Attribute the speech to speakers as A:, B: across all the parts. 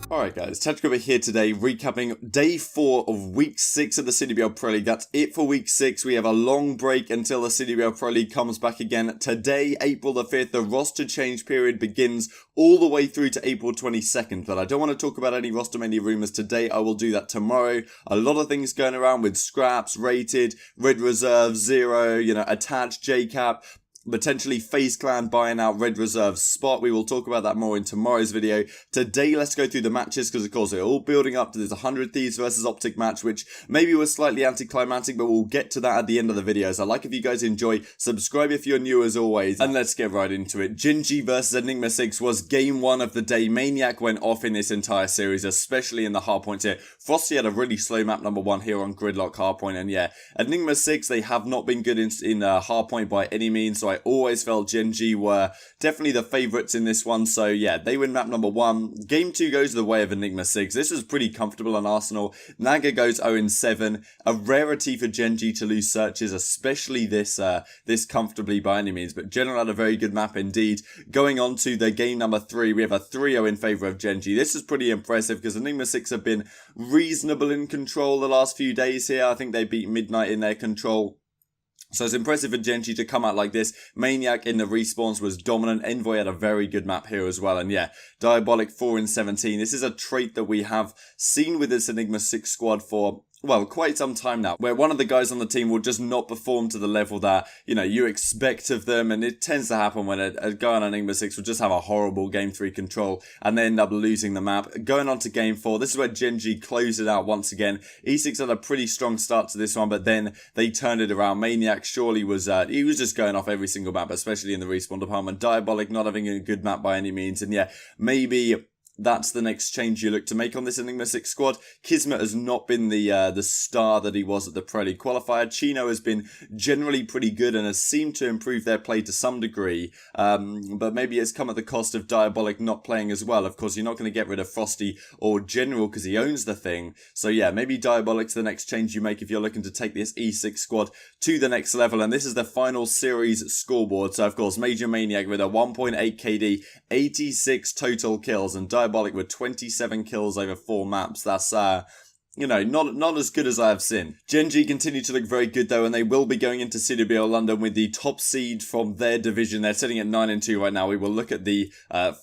A: Alright guys, Tactical here today, recapping day 4 of week 6 of the CWL Pro League. That's it for week 6. We have a long break until the CWL Pro League comes back again. Today, April the 5th, the roster change period begins all the way through to April 22nd. But I don't want to talk about any roster mania rumours today. I will do that tomorrow. A lot of things going around with scraps, rated, red reserve, 0, attached, JCap. Potentially FaZe Clan buying out Red Reserve spot. We will talk about that more in tomorrow's video. Today, let's go through the matches because, of course, they're all building up to this 100 Thieves versus OpTic match, which maybe was slightly anticlimactic, but we'll get to that at the end of the video. So I'd like if you guys enjoy, subscribe if you're new as always, and let's get right into it. GenG versus Enigma 6 was game 1 of the day. Maniac went off in this entire series, especially in the hardpoints here. Frosty had a really slow map number 1 here on Gridlock hardpoint, and yeah, Enigma 6, they have not been good in hardpoint by any means, so I always felt GenG were definitely the favourites in this one. So yeah, they win map number 1. Game 2 goes the way of Enigma 6. This was pretty comfortable on Arsenal. Naga goes 0-7. A rarity for GenG to lose searches, especially this comfortably by any means. But General had a very good map indeed. Going on to the game number 3, we have a 3-0 in favour of GenG. This is pretty impressive because Enigma 6 have been reasonable in control the last few days here. I think they beat Midnight in their control. So it's impressive for GenG to come out like this. Maniac in the respawns was dominant. Envoy had a very good map here as well. And yeah, Diabolic 4-17. This is a trait that we have seen with this Enigma 6 squad for, well, quite some time now, where one of the guys on the team will just not perform to the level that, you expect of them. And it tends to happen when a guy on Enigma 6 will just have a horrible game 3 control and they end up losing the map. Going on to game 4, this is where GenG closed it out once again. E6 had a pretty strong start to this one, but then they turned it around. Maniac surely was, he was just going off every single map, especially in the respawn department. Diabolic not having a good map by any means. And yeah, maybe that's the next change you look to make on this Enigma 6 squad. Kismet has not been the star that he was at the Pro League qualifier. Chino has been generally pretty good and has seemed to improve their play to some degree. But maybe it's come at the cost of Diabolic not playing as well. Of course, you're not going to get rid of Frosty or General because he owns the thing. So yeah, maybe Diabolic's the next change you make if you're looking to take this E6 squad to the next level. And this is the final series scoreboard. So of course, Major Maniac with a 1.8 KD, 86 total kills, and Diabolic with 27 kills over 4 maps. That's not as good as I have seen. GenG continue to look very good though, and they will be going into CWL London with the top seed from their division. They're sitting at 9-2 right now. We will look at the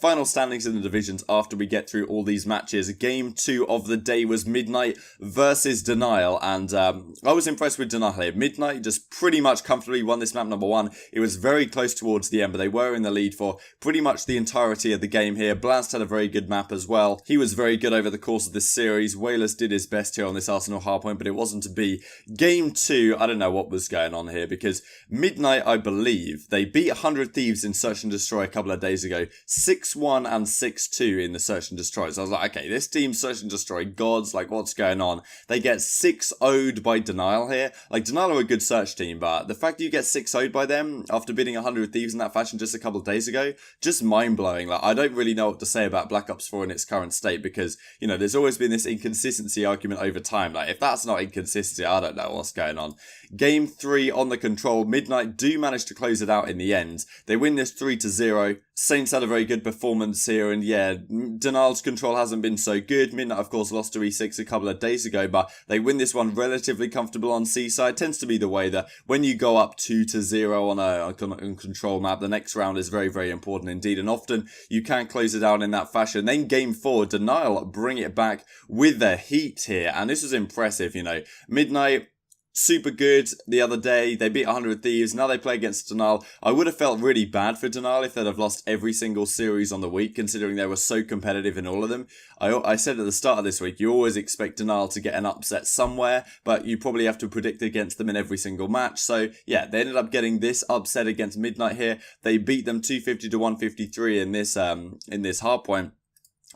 A: final standings in the divisions after we get through all these matches. Game 2 of the day was Midnight versus Denial, and I was impressed with Denial here. Midnight just pretty much comfortably won this map number 1. It was very close towards the end, but they were in the lead for pretty much the entirety of the game here. Blast had a very good map as well. He was very good over the course of this series. Wayless did his best here on this Arsenal hardpoint, but it wasn't to be. Game 2, I don't know what was going on here because Midnight, I believe, they beat 100 Thieves in Search and Destroy a couple of days ago. 6-1 and 6-2 in the Search and Destroy. So I was like, okay, this team Search and Destroy gods, like what's going on? They get 6-0'd by Denial here. Like, Denial are a good search team, but the fact that you get 6-0'd by them after beating 100 Thieves in that fashion just a couple of days ago, just mind-blowing. Like, I don't really know what to say about Black Ops 4 in its current state because, there's always been this inconsistency argument over time. Like, if that's not inconsistency, I don't know what's going on. Game 3 on the control. Midnight do manage to close it out in the end. They win this 3-0. Saints had a very good performance here, and yeah, Denial's control hasn't been so good. Midnight, of course, lost to E6 a couple of days ago, but they win this one relatively comfortable on Seaside. Tends to be the way that when you go up 2-0 on a control map, the next round is very, very important indeed, and often you can close it out in that fashion. Then game 4, Denial bring it back with the heat here, and this was impressive, Midnight, super good the other day. They beat 100 Thieves. Now they play against Denial. I would have felt really bad for Denial if they'd have lost every single series on the week, considering they were so competitive in all of them. I said at the start of this week, you always expect Denial to get an upset somewhere, but you probably have to predict against them in every single match. So yeah, they ended up getting this upset against Midnight here. They beat them 250-153 in this hardpoint.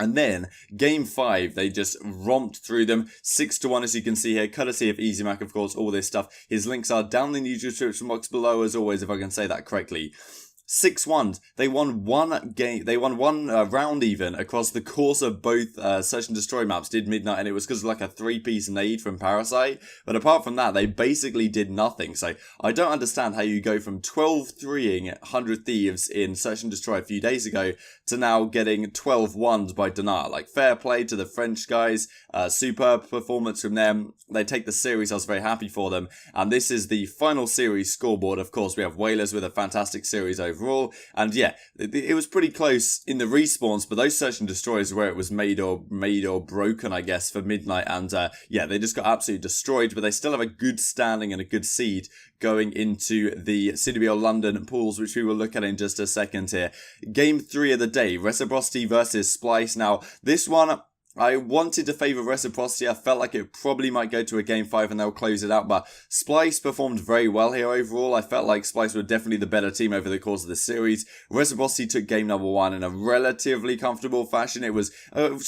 A: And then, game 5, they just romped through them, 6-1 as you can see here, courtesy of EasyMac, of course, all this stuff. His links are down in the usual description box below, as always, if I can say that correctly. 6-1. They won one game. They won one round even across the course of both Search and Destroy maps. Did Midnight, and it was because of like a 3-piece nade from Parasite. But apart from that, they basically did nothing. So I don't understand how you go from 12-3ing 100 Thieves in Search and Destroy a few days ago to now getting 12-1s by Denial. Like, fair play to the French guys. Superb performance from them. They take the series. I was very happy for them. And this is the final series scoreboard. Of course, we have Whalers with a fantastic series overall. And yeah, it was pretty close in the respawns, but those Search and Destroys where it was made or broken, I guess, for Midnight. And yeah, they just got absolutely destroyed, but they still have a good standing and a good seed going into the CWL London pools, which we will look at in just a second here. Game 3 of the day, Reciprocity versus Splyce. Now, this one, I wanted to favour Reciprocity. I felt like it probably might go to a Game 5 and they'll close it out, but Splyce performed very well here overall. I felt like Splyce were definitely the better team over the course of the series. Reciprocity took game number 1 in a relatively comfortable fashion. It was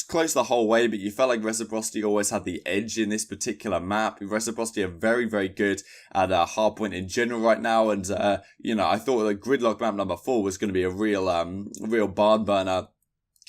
A: close the whole way, but you felt like Reciprocity always had the edge in this particular map. Reciprocity are very, very good at hardpoint in general right now, and you know, I thought the Gridlock map number 4 was going to be a real barn burner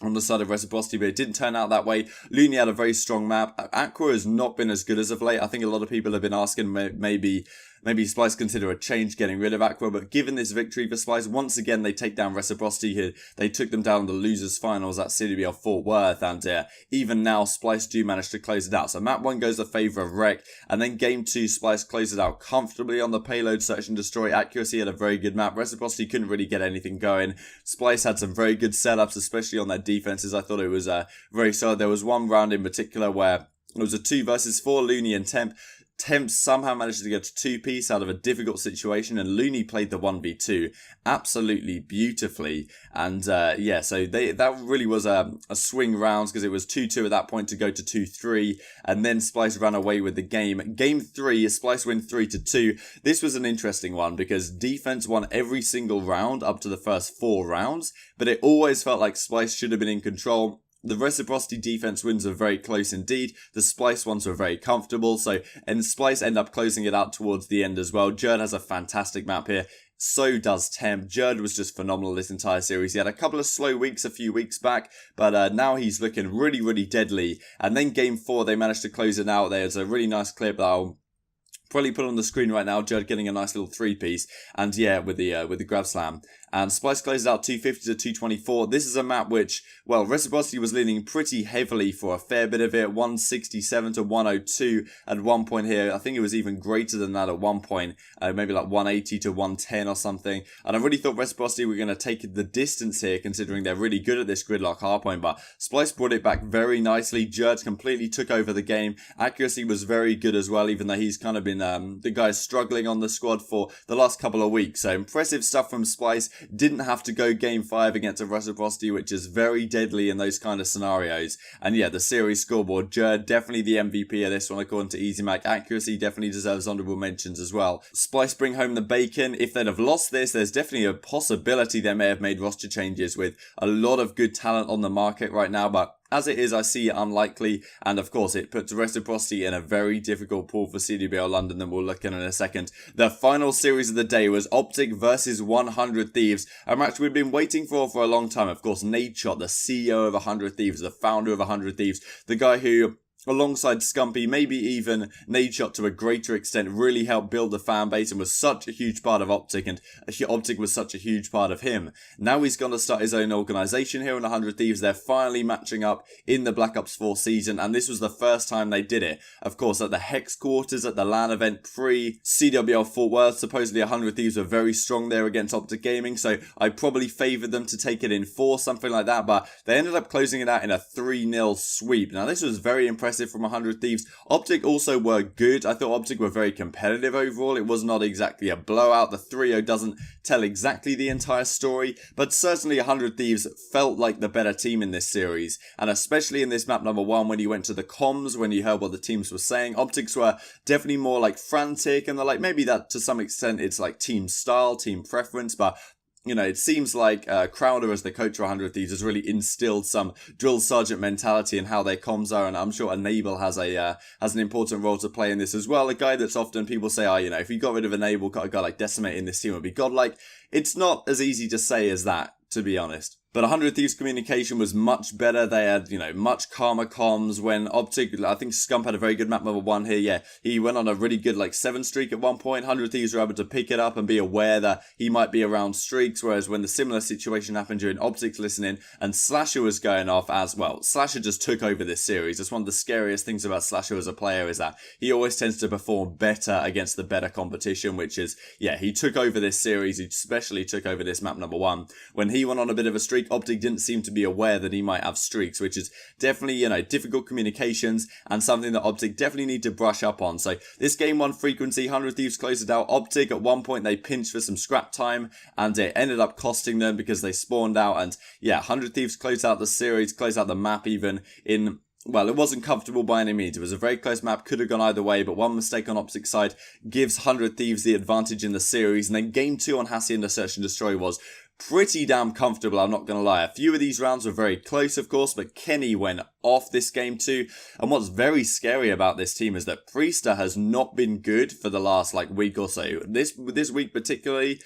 A: on the side of Reciprocity, but it didn't turn out that way. Looney had a very strong map. Aqua has not been as good as of late. I think a lot of people have been asking maybe Splyce consider a change getting rid of Aqua, but given this victory for Splyce, once again they take down Reciprocity here. They took them down in the losers finals at CWL Fort Worth, and even now Splyce do manage to close it out. So map 1 goes in favour of Rec, and then game 2 Splyce closes out comfortably on the payload, Search and Destroy. Accuracy had a very good map. Reciprocity couldn't really get anything going. Splyce had some very good setups, especially on their defenses. I thought it was very solid. There was one round in particular where it was a 2 versus 4, Looney and Temp. Temp somehow managed to get a 2-piece out of a difficult situation, and Looney played the 1v2 absolutely beautifully. And yeah, so that really was a swing rounds, because it was 2-2 at that point to go to 2-3, and then Splyce ran away with the game. Game 3, Splyce win 3-2. This was an interesting one because defense won every single round up to the first 4 rounds, but it always felt like Splyce should have been in control. The Reciprocity defense wins were very close indeed. The Splyce ones were very comfortable. And Splyce end up closing it out towards the end as well. Jerd has a fantastic map here. So does Temp. Jerd was just phenomenal this entire series. He had a couple of slow weeks a few weeks back, but now he's looking really, really deadly. And then game 4, they managed to close it out. There's a really nice clip that I'll probably put on the screen right now. Jerd getting a nice little 3-piece, and yeah, with the grab slam. And Splyce closes out 250 to 224. This is a map which, well, Reciprocity was leaning pretty heavily for a fair bit of it. 167 to 102 at one point here. I think it was even greater than that at one point. Maybe like 180 to 110 or something. And I really thought Reciprocity were going to take the distance here, considering they're really good at this gridlock hardpoint. But Splyce brought it back very nicely. Jerd completely took over the game. Accuracy was very good as well, even though he's kind of been the guy struggling on the squad for the last couple of weeks. So impressive stuff from Splyce. Didn't have to go game 5 against a Reciprocity, which is very deadly in those kind of scenarios. And yeah, the series scoreboard, Jerd definitely the MVP of this one according to EasyMac. Accuracy definitely deserves honourable mentions as well. Splyce bring home the bacon. If they'd have lost this, there's definitely a possibility they may have made roster changes with a lot of good talent on the market right now, but as it is, I see it unlikely, and of course it puts Reciprocity in a very difficult pool for CWL London that we'll look at in a second. The final series of the day was OpTic versus 100 Thieves, a match we've been waiting for a long time. Of course, Nadeshot, the CEO of 100 Thieves, the founder of 100 Thieves, the guy who, alongside Scumpy, maybe even Nadeshot to a greater extent, really helped build the fan base and was such a huge part of OpTic, and OpTic was such a huge part of him. Now he's going to start his own organisation here in 100 Thieves. They're finally matching up in the Black Ops 4 season, and this was the first time they did it. Of course, at the Hex quarters at the LAN event pre-CWL Fort Worth, supposedly 100 Thieves were very strong there against OpTic Gaming, so I probably favoured them to take it in 4, something like that, but they ended up closing it out in a 3-0 sweep. Now this was very impressive from 100 Thieves. OpTic also were good. I thought OpTic were very competitive overall. It was not exactly a blowout. The 3-0 doesn't tell exactly the entire story, but certainly 100 Thieves felt like the better team in this series, and especially in this map number 1 when you went to the comms, when you heard what the teams were saying. OpTics were definitely more like frantic, and they're like, maybe that to some extent it's like team style, team preference, but you know, it seems like Crowder, as the coach for 100 Thieves, has really instilled some drill sergeant mentality in how their comms are, and I'm sure Enable has an important role to play in this as well. A guy that's often people say, oh, you know, if you got rid of Enable, got a guy like Decimate in this team would be godlike. It's not as easy to say as that, to be honest. But 100 Thieves communication was much better. They had, you know, much calmer comms when OpTic, I think Scump had a very good map number 1 here. Yeah, he went on a really good, like, 7 streak at one point. 100 Thieves were able to pick it up and be aware that he might be around streaks, whereas when the similar situation happened during OpTic's listening and Slasher was going off as well, Slasher just took over this series. That's one of the scariest things about Slasher as a player, is that he always tends to perform better against the better competition, which is, yeah, he took over this series. He especially took over this map number 1. When he went on a bit of a streak, OpTic didn't seem to be aware that he might have streaks, which is definitely, you know, difficult communications and something that OpTic definitely need to brush up on. So this game 1 frequency, 100 Thieves closed it out. OpTic at one point they pinched for some scrap time and it ended up costing them because they spawned out, and yeah, 100 Thieves closed out the series, closed out the map even in... Well, it wasn't comfortable by any means. It was a very close map, could have gone either way, but one mistake on OpTic's side gives 100 Thieves the advantage in the series. And then game 2 on Hassie and the Search and Destroy was pretty damn comfortable, I'm not going to lie. A few of these rounds were very close, of course, but Kenny went off this game too. And what's very scary about this team is that Priester has not been good for the last, like, week or so. This week particularly,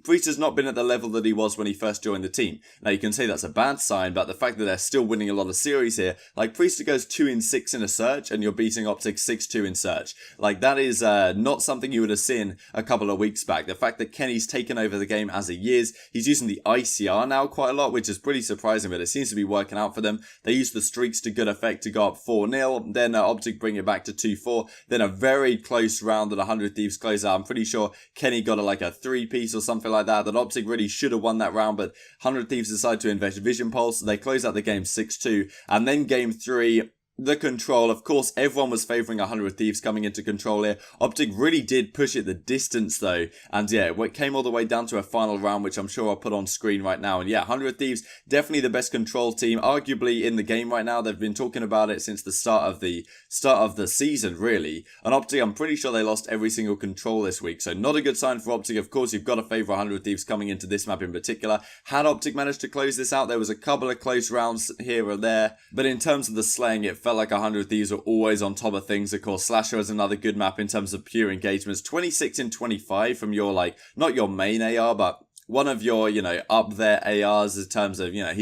A: Priest has not been at the level that he was when he first joined the team. Now, you can say that's a bad sign, but the fact that they're still winning a lot of series here, like, Priester goes 2-6 in a search, and you're beating OpTic 6-2 in search. Like, that is not something you would have seen a couple of weeks back. The fact that Kenny's taken over the game as he is, he's using the ICR now quite a lot, which is pretty surprising, but it seems to be working out for them. They use the streaks to good effect to go up 4-0, then OpTic bring it back to 2-4, then a very close round that 100 Thieves close out. I'm pretty sure Kenny got like a 3-piece or something like that OpTic really should have won that round, but 100 Thieves decided to invest Vision Pulse. They close out the game 6-2, and then game 3, the control. Of course, everyone was favouring 100 Thieves coming into control here. OpTic really did push it the distance though, and yeah, it came all the way down to a final round, which I'm sure I'll put on screen right now. And yeah, 100 Thieves, definitely the best control team, arguably in the game right now. They've been talking about it since the start of the season, really. And OpTic, I'm pretty sure they lost every single control this week, so not a good sign for OpTic. Of course, you've got to favour 100 Thieves coming into this map in particular. Had OpTic managed to close this out, there was a couple of close rounds here or there, but in terms of the slaying, it felt like 100 Thieves were always on top of things. Of course, Slasher has another good map in terms of pure engagements. 26 in 25 from your, like, not your main AR, but one of your, you know, up there ARs in terms of, you know,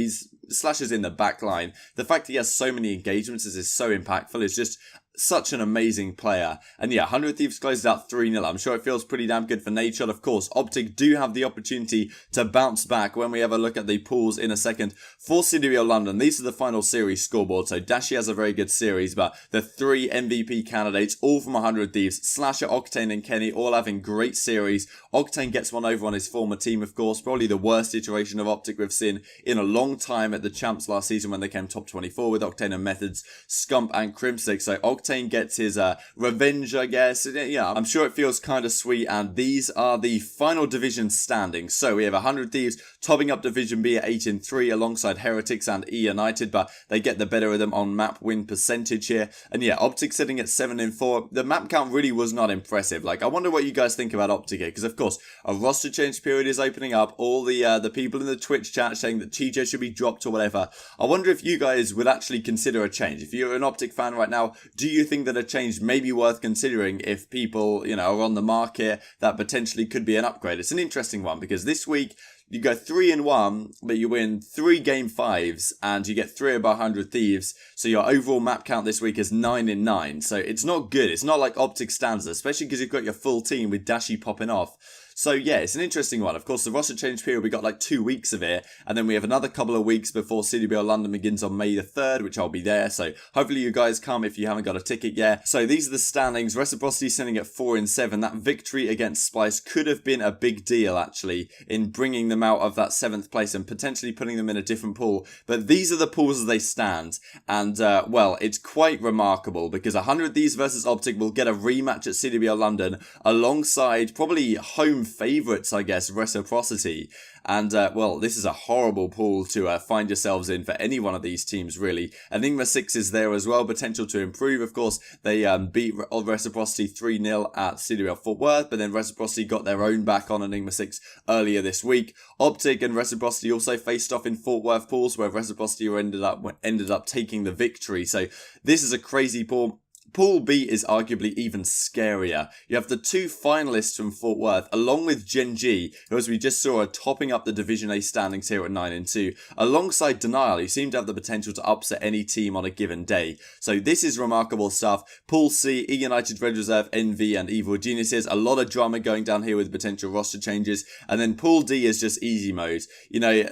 A: Slasher's in the back line. The fact that he has so many engagements is so impactful. It's just such an amazing player. And yeah, 100 Thieves closes out 3-0. I'm sure it feels pretty damn good for Nadeshot. Of course, OpTic do have the opportunity to bounce back when we have a look at the pools in a second. For CWL London, these are the final series scoreboard. So Dashi has a very good series, but the 3 MVP candidates, all from 100 Thieves, Slasher, Octane and Kenny, all having great series. Octane gets one over on his former team, of course. Probably the worst situation of OpTic we've seen in a long time at the champs last season when they came top 24 with Octane and Methods, Scump and Crimstick. So Octane gets his revenge, I guess. Yeah, I'm sure it feels kind of sweet. And these are the final division standings. So we have 100 Thieves topping up Division B at 8-3 alongside Heretics and E United, but they get the better of them on map win percentage here. And yeah, OpTic sitting at 7-4. The map count really was not impressive. Like, I wonder what you guys think about OpTic here, because of course a roster change period is opening up. All the people in the Twitch chat saying that TJ should be dropped or whatever. I wonder if you guys would actually consider a change. If you're an OpTic fan right now, do you think that a change may be worth considering if people, you know, are on the market that potentially could be an upgrade? It's an interesting one because this week you go 3-1, but you win 3 game 5s and you get 3 above 100 Thieves. So your overall map count this week is 9-9. So it's not good. It's not like OpTic standards, especially because you've got your full team with Dashi popping off. So yeah, it's an interesting one. Of course, the roster change period, we got like 2 weeks of it, and then we have another couple of weeks before CWL London begins on May the 3rd, which I'll be there. So hopefully you guys come if you haven't got a ticket yet. So these are the standings. Reciprocity sitting at 4-7. That victory against Splyce could have been a big deal, actually, in bringing them out of that 7th place and potentially putting them in a different pool. But these are the pools as they stand. And, well, it's quite remarkable because 100 Thieves versus OpTic will get a rematch at CWL London alongside probably home favourites, I guess, Reciprocity. And, well, this is a horrible pool to find yourselves in for any one of these teams, really. Enigma 6 is there as well, potential to improve. Of course, they beat Reciprocity 3-0 at CWL Fort Worth, but then Reciprocity got their own back on Enigma 6 earlier this week. OpTic and Reciprocity also faced off in Fort Worth pools, where Reciprocity ended up taking the victory. So this is a crazy pool. Pool B is arguably even scarier. You have the two finalists from Fort Worth, along with GenG, who, as we just saw, are topping up the Division A standings here at 9-2, alongside Denial, who seem to have the potential to upset any team on a given day. So this is remarkable stuff. Pool C, E United, Red Reserve, NV, and Evil Geniuses. A lot of drama going down here with potential roster changes. And then Pool D is just easy mode. You know,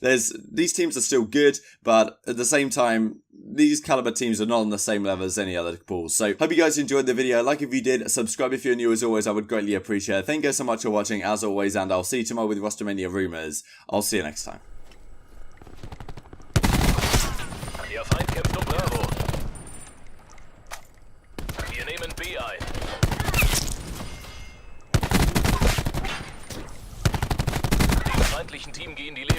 A: these teams are still good, but at the same time, these caliber teams are not on the same level as any other pools. So, hope you guys enjoyed the video. Like if you did, subscribe if you're new. As always, I would greatly appreciate it. Thank you guys so much for watching, as always, and I'll see you tomorrow with Rostermania Rumours. I'll see you next time.
B: Der Feind kämpft um Bravo. Wir nehmen B ein. Dem feindlichen Team gehen die